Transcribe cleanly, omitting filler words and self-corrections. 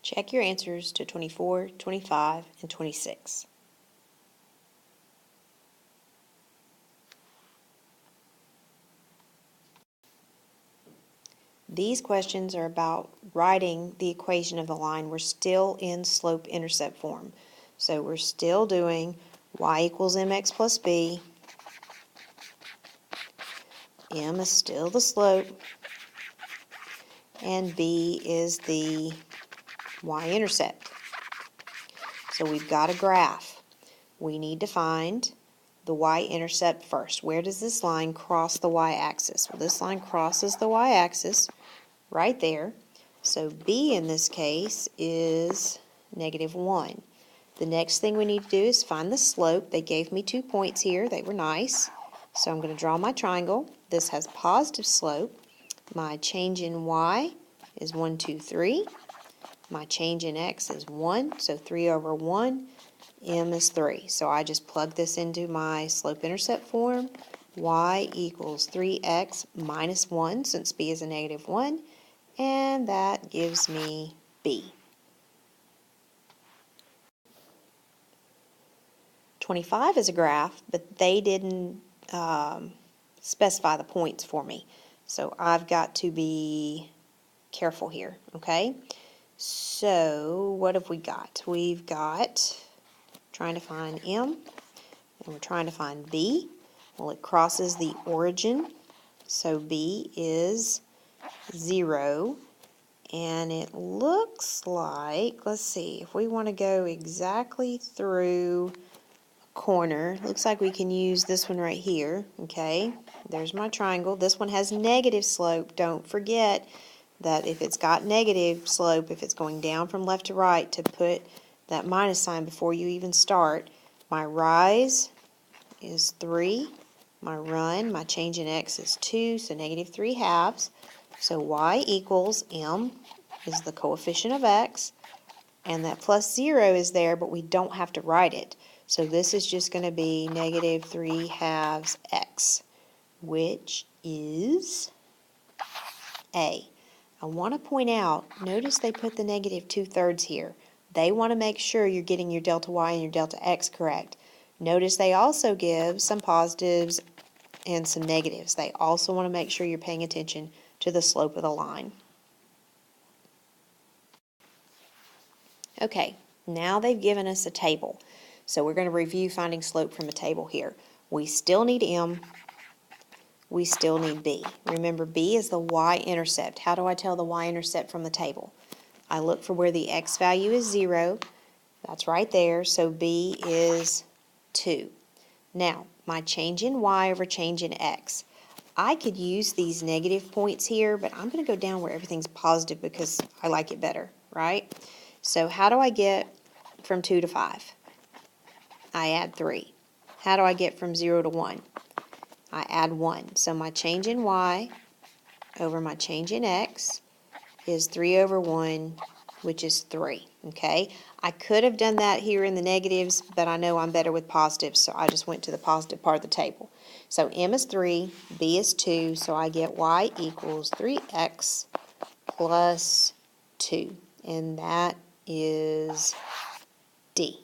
Check your answers to 24, 25, and 26. These questions are about writing the equation of the line. We're still in slope-intercept form. So we're still doing y equals mx plus b. M is still the slope, and b is the y-intercept. So we've got a graph. We need to find the y-intercept first. Where does this line cross the y-axis? Well, this line crosses the y-axis right there. So b in this case is -1. The next thing we need to do is find the slope. They gave me 2 points here. They were nice. So I'm going to draw my triangle. This has positive slope. My change in y is 1, 2, 3. My change in x is 1, so 3 over 1. M is 3. So I just plug this into my slope-intercept form. Y equals 3x minus 1, since b is a -1. And that gives me b. 25 is a graph, but they didn't specify the points for me. So I've got to be careful here, okay? So what have we got? We've got trying to find M, and we're trying to find B. Well, it crosses the origin, so B is 0. And it looks like, let's see, if we want to go exactly through a corner, looks like we can use this one right here, okay? There's my triangle. This one has negative slope. Don't forget that if it's got negative slope, if it's going down from left to right, to put that minus sign before you even start. My rise is 3. My run, my change in x is 2, so -3/2. So y equals m is the coefficient of x, and that plus 0 is there, but we don't have to write it. So this is just going to be -3/2 x, which is A. I want to point out, notice they put the -2/3 here. They want to make sure you're getting your delta y and your delta x correct. Notice they also give some positives and some negatives. They also want to make sure you're paying attention to the slope of the line. Okay, now they've given us a table. So we're going to review finding slope from a table here. We still need M. We still need B. Remember, B is the y-intercept. How do I tell the y-intercept from the table? I look for where the x value is 0. That's right there, so B is 2. Now, my change in y over change in x. I could use these negative points here, but I'm going to go down where everything's positive because I like it better, right? So how do I get from 2 to 5? I add 3. How do I get from 0 to 1? I add 1. So my change in y over my change in x is 3 over 1, which is 3, okay? I could have done that here in the negatives, but I know I'm better with positives, so I just went to the positive part of the table. So M is 3, B is 2, so I get y equals 3x plus 2, and that is D.